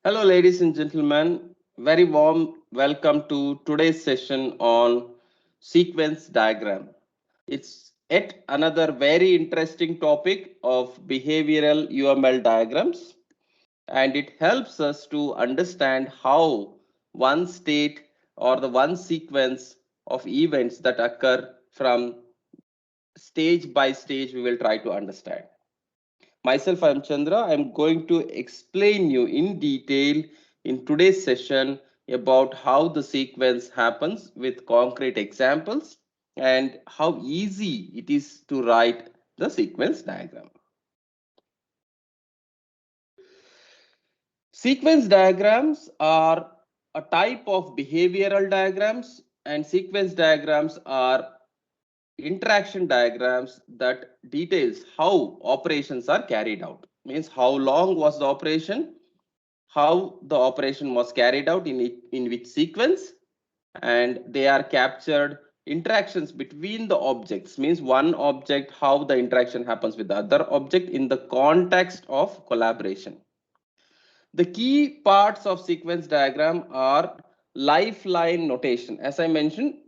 Hello, ladies and gentlemen. Very warm welcome to today's session on sequence diagram. It's yet another very interesting topic of behavioral UML diagrams, and it helps us to understand how one state or the one sequence of events that occur from stage by stage we will try to understand. Myself, I am Chandra. I am going to explain you in detail in today's session about how the sequence happens with concrete examples and how easy it is to write the sequence diagram. Sequence diagrams are a type of behavioral diagrams, and sequence diagrams are interaction diagrams that details how operations are carried out. Means how long was the operation, how the operation was carried out in which sequence, and they are captured interactions between the objects, means one object, how the interaction happens with the other object in the context of collaboration. The key parts of sequence diagram are lifeline notation. As I mentioned,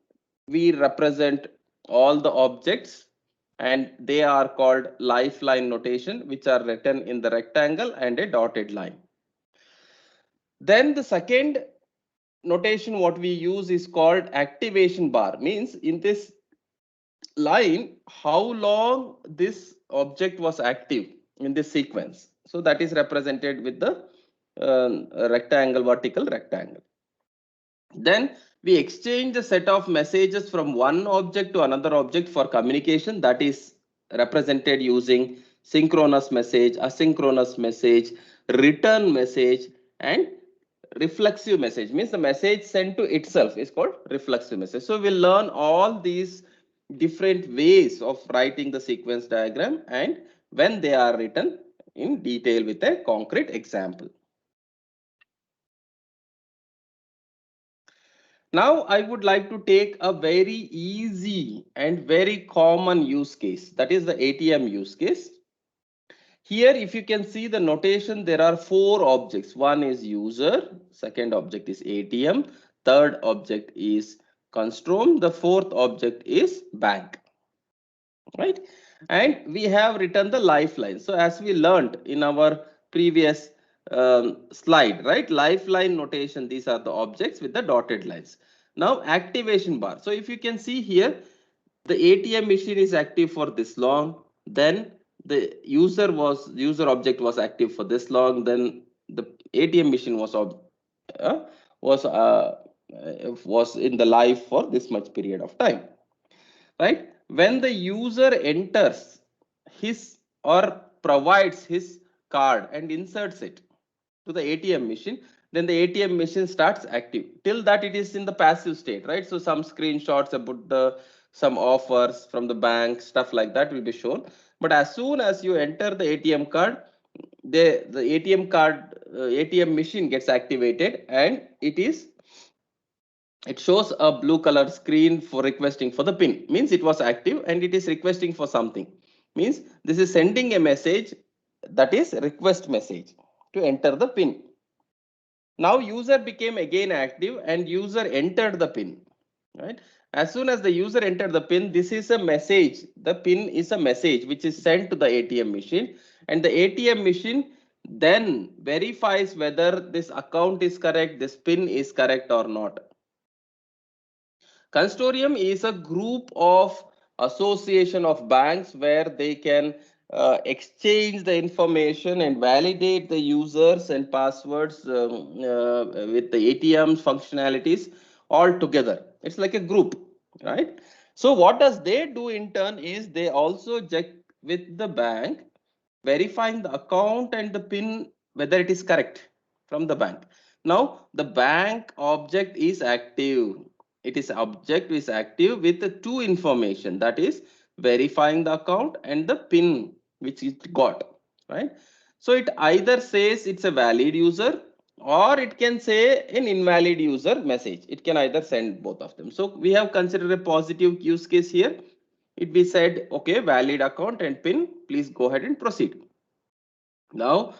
we represent all the objects and they are called lifeline notation, which are written in the rectangle and a dotted line. Then the second notation what we use is called activation bar. Means in this line how long this object was active in this sequence. So that is represented with the rectangle, vertical rectangle. Then we exchange a set of messages from one object to another object for communication, that is represented using synchronous message, asynchronous message, return message, and reflexive message. Means the message sent to itself is called reflexive message. So we'll learn all these different ways of writing the sequence diagram and when they are written in detail with a concrete example. Now I would like to take a very easy and very common use case, that is the ATM use case. Here if you can see the notation, there are four objects. One is user, second object is ATM, third object is Constrom, the fourth object is bank, right? And we have written the lifeline. So as we learned in our previous slide, right? Lifeline notation, these are the objects with the dotted lines. Now activation bar. So if you can see here, the ATM machine is active for this long, then the user object was active for this long, then the ATM machine uh, was uh, was in the live for this much period of time, right? When the user enters his or provides his card and inserts it to the ATM machine, then the ATM machine starts active. Till that it is in the passive state, right? So some screenshots about the some offers from the bank, stuff like that will be shown. But as soon as you enter the ATM card, the ATM card ATM machine gets activated and it shows a blue color screen for requesting for the pin. Means it was active and it is requesting for something. Means this is sending a message, that is request message to enter the pin. Now user became again active and user entered the pin, right? As soon as the user entered the pin, this is a message. The pin is a message which is sent to the ATM machine, and the ATM machine then verifies whether this account is correct, this pin is correct or not. Consortium is a group of association of banks where they can exchange the information and validate the users and passwords with the ATM's functionalities all together. It's like a group, right? So what does they do in turn is they also check with the bank, verifying the account and the pin whether it is correct from the bank. Now the bank object is active. It is object is active with the two information, that is verifying the account and the pin which it got, right? So it either says it's a valid user or it can say an invalid user message. It can either send both of them. So we have considered a positive use case here. It be said, okay, valid account and pin, please go ahead and proceed. Now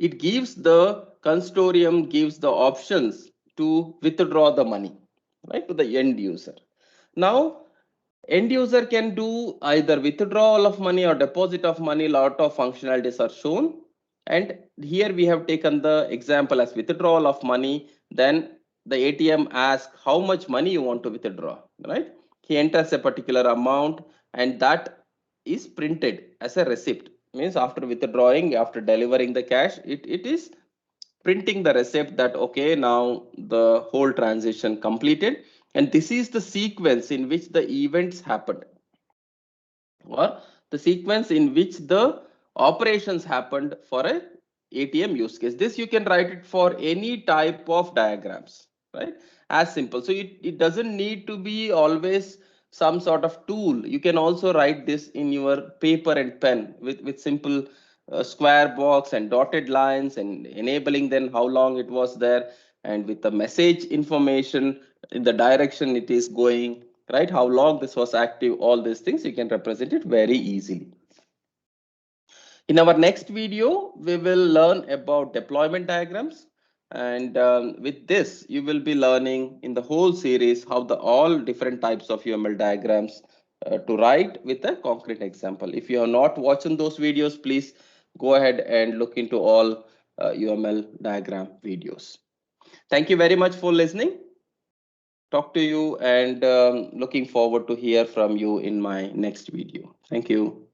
it gives the consortium gives the options to withdraw the money, right, to the end user. Now, end user can do either withdrawal of money or deposit of money. Lot of functionalities are shown. And here we have taken the example as withdrawal of money. Then the ATM asks how much money you want to withdraw, right? He enters a particular amount and that is printed as a receipt. Means after withdrawing, after delivering the cash, it is printing the receipt that, okay, now the whole transaction completed. And this is the sequence in which the events happened, or the sequence in which the operations happened for a ATM use case. This you can write it for any type of diagrams, right? As simple. So it doesn't need to be always some sort of tool. You can also write this in your paper and pen with simple square box and dotted lines and enabling then how long it was there, and with the message information in the direction it is going, right? How long this was active, all these things you can represent it very easily. In our next video, we will learn about deployment diagrams. And with this, you will be learning in the whole series how the all different types of UML diagrams to write with a concrete example. If you are not watching those videos, please go ahead and look into all UML diagram videos. Thank you very much for listening. Talk to you, and looking forward to hear from you in my next video. Thank you.